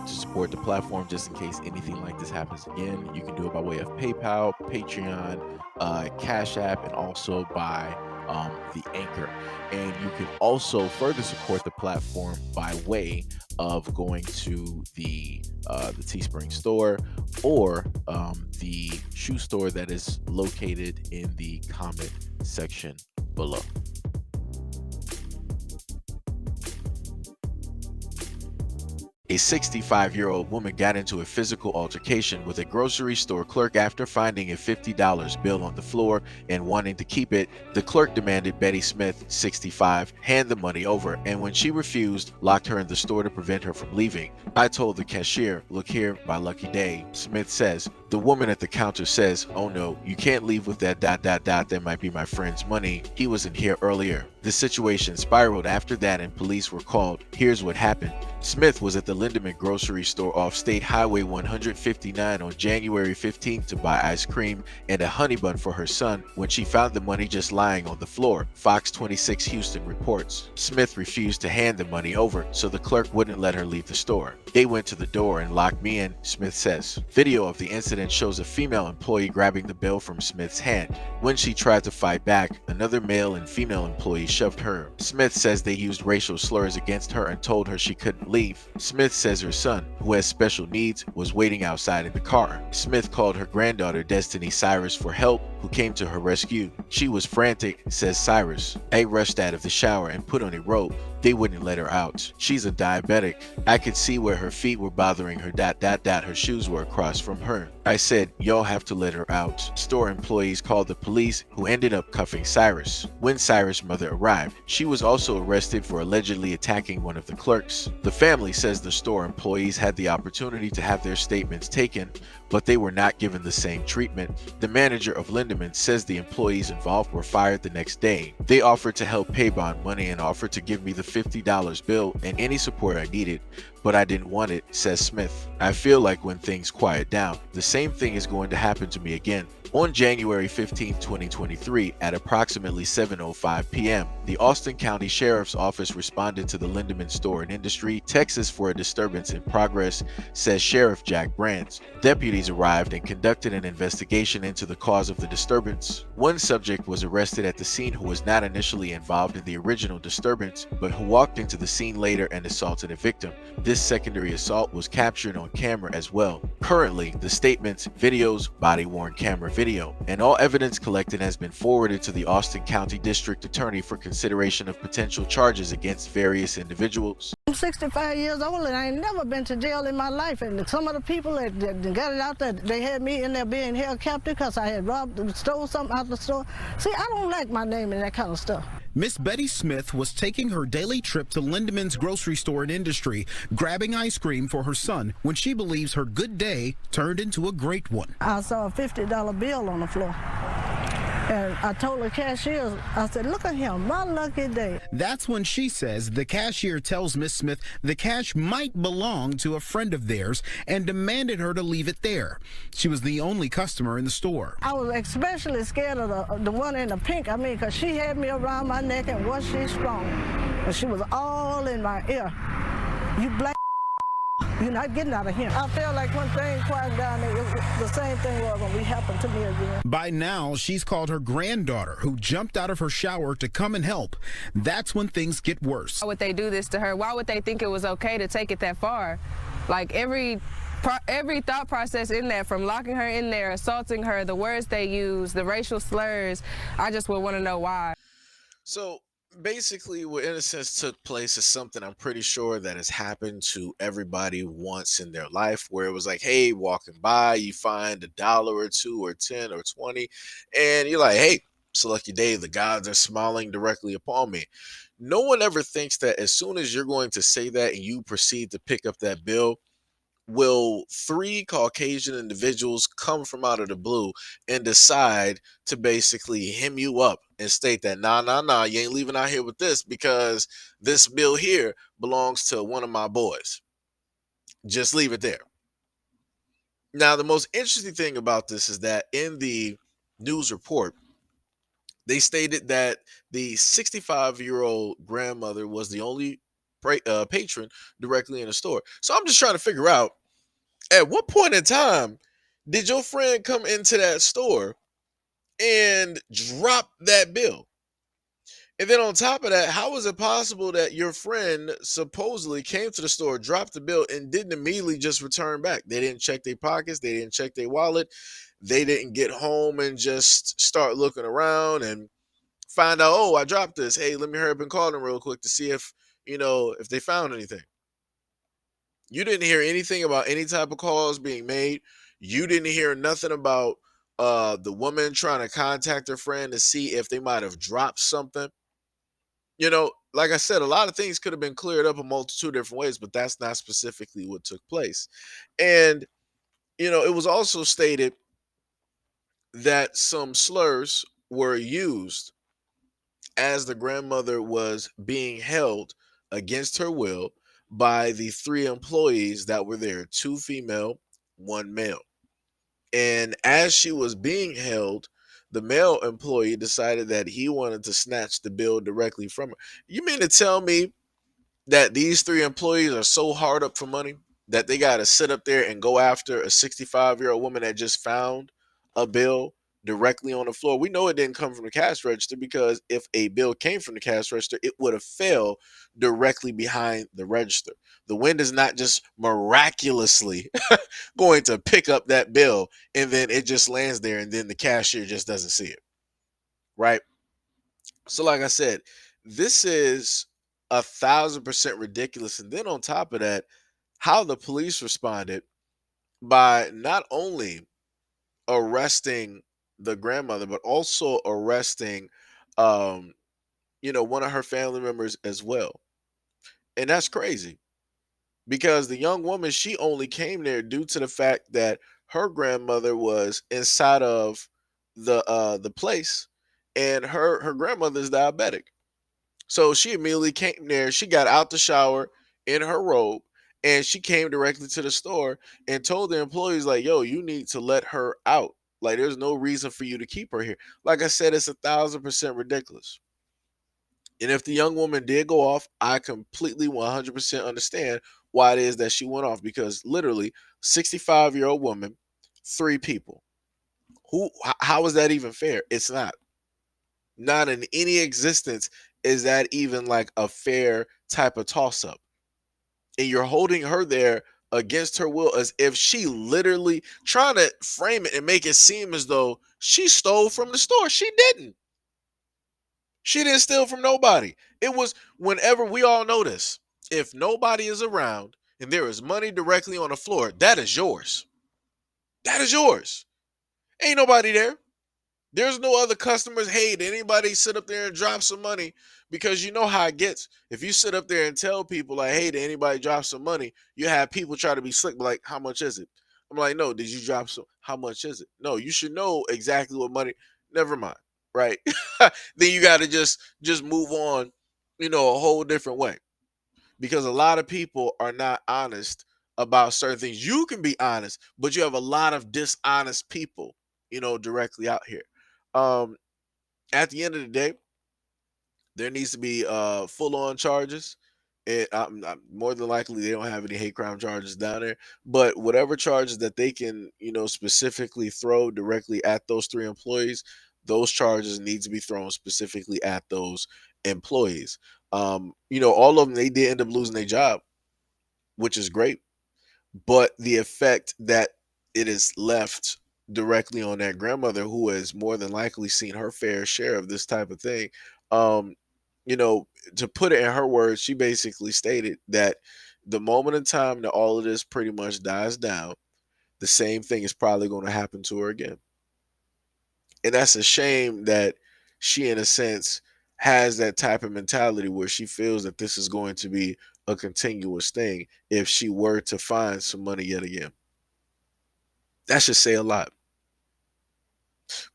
want to support the platform just in case anything like this happens again, you can do it by way of PayPal, Patreon, Cash App, and also by the Anchor. And you can also further support the platform by way of going to the Teespring store or the shoe store that is located in the comment section below. A 65-year-old woman got into a physical altercation with a grocery store clerk after finding a $50 bill on the floor and wanting to keep it. The clerk demanded Betty Smith, 65, hand the money over, and when she refused, locked her in the store to prevent her from leaving. I told the cashier, "Look here, my lucky day," Smith says. The woman at the counter says, "Oh no, you can't leave with that ... That might be my friend's money. He wasn't here earlier." The situation spiraled after that and police were called. Here's what happened. Smith was at the Lindemann grocery store off State Highway 159 on January 15th to buy ice cream and a honey bun for her son when she found the money just lying on the floor, Fox 26 Houston reports. Smith refused to hand the money over, so the clerk wouldn't let her leave the store. They went to the door and locked me in, Smith says. Video of the incident shows a female employee grabbing the bill from Smith's hand. When she tried to fight back, another male and female employee shoved her. Smith says they used racial slurs against her and told her she couldn't leave. Smith says her son, who has special needs, was waiting outside in the car. Smith called her granddaughter Destiny Cyrus for help, who came to her rescue. She was frantic, says Cyrus. I rushed out of the shower and put on a robe. They wouldn't let her out. She's a diabetic. I could see where her feet were bothering her ... Her shoes were across from her. I said, y'all have to let her out. Store employees called the police, who ended up cuffing Cyrus. When Cyrus' mother arrived, she was also arrested for allegedly attacking one of the clerks. The family says the store employees had the opportunity to have their statements taken, but they were not given the same treatment. The manager of Lindemann says the employees involved were fired the next day. They offered to help pay bond money and offered to give me the $50 bill and any support I needed, but I didn't want it, says Smith. I feel like when things quiet down, the same thing is going to happen to me again. On January 15, 2023, at approximately 7:05 p.m., the Austin County Sheriff's Office responded to the Lindemann store in Industry, Texas for a disturbance in progress, says Sheriff Jack Brands. Deputies arrived and conducted an investigation into the cause of the disturbance. One subject was arrested at the scene who was not initially involved in the original disturbance, but who walked into the scene later and assaulted a victim. This secondary assault was captured on camera as well. Currently, the statements, videos, body-worn camera video, and all evidence collected has been forwarded to the Austin County District Attorney for consideration of potential charges against various individuals. I'm 65 years old and I ain't never been to jail in my life, and some of the people that got it out there, they had me in there being held captive because I had stole something out the store. See, I don't like my name and that kind of stuff. Miss Betty Smith was taking her daily trip to Lindemann's grocery store in Industry, grabbing ice cream for her son when she believes her good day turned into a great one. I saw a $50 bill on the floor. And I told the cashier, I said, look at him, my lucky day. That's when she says the cashier tells Miss Smith the cash might belong to a friend of theirs and demanded her to leave it there. She was the only customer in the store. I was especially scared of the one in the pink, because she had me around my neck and was she strong. And she was all in my ear. You black, you're not getting out of here. I feel like when things quiet down, the same thing was going to happen to me again. By now, she's called her granddaughter, who jumped out of her shower to come and help. That's when things get worse. Why would they do this to her? Why would they think it was okay to take it that far? Like every thought process in that, from locking her in there, assaulting her, the words they use, the racial slurs, I just would want to know why. So basically what in a sense took place is something I'm pretty sure that has happened to everybody once in their life, where it was like, hey, walking by, you find $1 or $2 or 10 or 20, and you're like, hey, it's a lucky day, the gods are smiling directly upon me. No one ever thinks that as soon as you're going to say that and you proceed to pick up that bill, will 3 Caucasian individuals come from out of the blue and decide to basically hem you up and state that, nah, you ain't leaving out here with this because this bill here belongs to one of my boys. Just leave it there. Now, the most interesting thing about this is that in the news report, they stated that the 65-year-old grandmother was the only patron directly in the store. So I'm just trying to figure out, at what point in time did your friend come into that store and drop that bill? And then on top of that, how is it possible that your friend supposedly came to the store, dropped the bill, and didn't immediately just return back? They didn't check their pockets, they didn't check their wallet, they didn't get home and just start looking around and find out, oh, I dropped this. Hey, let me hurry up and call them real quick to see if, if they found anything. You didn't hear anything about any type of calls being made. You didn't hear nothing about the woman trying to contact her friend to see if they might have dropped something. Like I said, a lot of things could have been cleared up a multitude of different ways, but that's not specifically what took place. And, it was also stated that some slurs were used as the grandmother was being held against her will by the three employees that were there, two female, one male. And as she was being held, the male employee decided that he wanted to snatch the bill directly from her. You mean to tell me that these three employees are so hard up for money that they got to sit up there and go after a 65-year-old woman that just found a bill directly on the floor? We know it didn't come from the cash register, because if a bill came from the cash register, it would have fell directly behind the register. The wind is not just miraculously going to pick up that bill and then it just lands there and then the cashier just doesn't see it, right? So, like I said, this is 1,000% ridiculous. And then on top of that, how the police responded by not only arresting the grandmother, but also arresting, um, one of her family members as well. And that's crazy, because the young woman, she only came there due to the fact that her grandmother was inside of the place, and her grandmother is diabetic. So she immediately came there. She got out the shower in her robe and she came directly to the store and told the employees, like, yo, you need to let her out. Like, there's no reason for you to keep her here. Like I said, it's 1,000% ridiculous. And if the young woman did go off, I completely 100% understand why it is that she went off, because literally 65-year-old woman, three people. How is that even fair? It's not. Not in any existence is that even like a fair type of toss up. And you're holding her there against her will, as if she literally trying to frame it and make it seem as though she stole from the store. She didn't. She didn't steal from nobody. It was, whenever, we all know this, if nobody is around and there is money directly on the floor, that is yours. That is yours. Ain't nobody there. There's no other customers. Hey, did anybody sit up there and drop some money? Because you know how it gets. If you sit up there and tell people, like, hey, did anybody drop some money? You have people try to be slick, like, how much is it? I'm like, no, did you drop some? How much is it? No, you should know exactly what money. Never mind. Right. Then you got to just move on, a whole different way. Because a lot of people are not honest about certain things. You can be honest, but you have a lot of dishonest people, directly out here. Um, at the end of the day, there needs to be full on charges. And more than likely, they don't have any hate crime charges down there. But whatever charges that they can, specifically throw directly at those three employees, those charges need to be thrown specifically at those employees. All of them, they did end up losing their job, which is great, but the effect that it is left directly on that grandmother, who has more than likely seen her fair share of this type of thing. um you know to put it in her words, she basically stated that the moment in time that all of this pretty much dies down, the same thing is probably going to happen to her again. And that's a shame that she, in a sense, has that type of mentality where she feels that this is going to be a continuous thing if she were to find some money yet again. That should say a lot.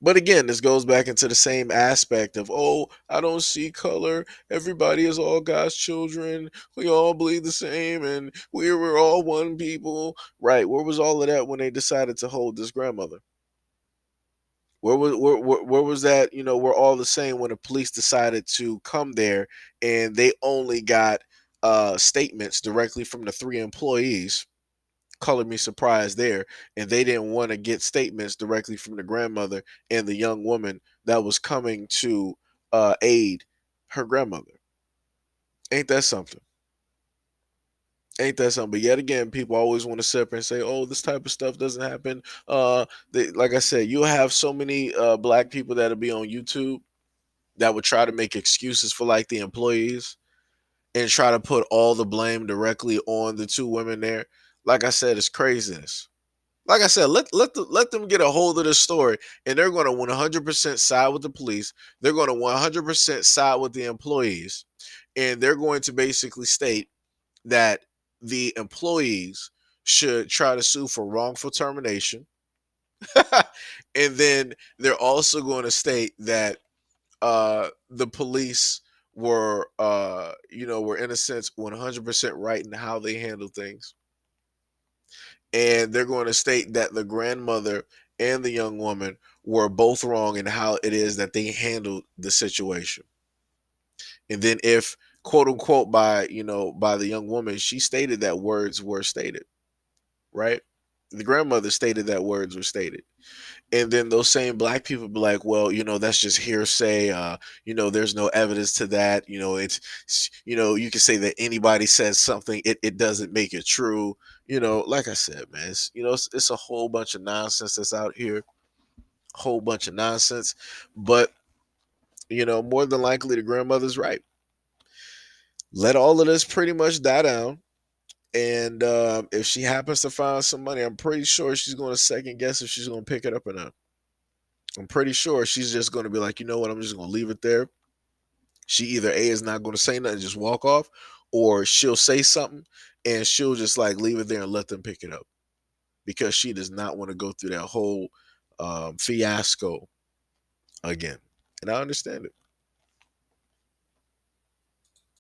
But again, this goes back into the same aspect of, oh, I don't see color. Everybody is all God's children. We all bleed the same and we're all one people. Right. Where was all of that when they decided to hold this grandmother? Where was that? We're all the same when the police decided to come there and they only got statements directly from the 3 employees. Color me surprised there. And they didn't want to get statements directly from the grandmother and the young woman that was coming to aid her grandmother. Ain't that something? Ain't that something? But yet again, people always want to sit up and say, "Oh, this type of stuff doesn't happen." Like I said, you'll have so many black people that'll be on YouTube that would try to make excuses for like the employees and try to put all the blame directly on the 2 women there. Like I said, it's craziness. Like I said, let them get a hold of the story, and they're going to 100% side with the police. They're going to 100% side with the employees, and they're going to basically state that the employees should try to sue for wrongful termination. And then they're also going to state that the police were in a sense 100% right in how they handle things. And they're going to state that the grandmother and the young woman were both wrong in how it is that they handled the situation. And then if quote unquote by the young woman, she stated that words were stated, right? The grandmother stated that words were stated. And then those same black people be like, well, that's just hearsay. There's no evidence to that. You can say that anybody says something, it doesn't make it true. Like I said, man, it's a whole bunch of nonsense that's out here, whole bunch of nonsense. But more than likely the grandmother's right. Let all of this pretty much die down. And if she happens to find some money, I'm pretty sure she's going to second guess if she's going to pick it up or not. I'm pretty sure she's just going to be like, you know what, I'm just going to leave it there. She either A is not going to say nothing, just walk off, or she'll say something and she'll just like leave it there and let them pick it up because she does not want to go through that whole fiasco again. And I understand it.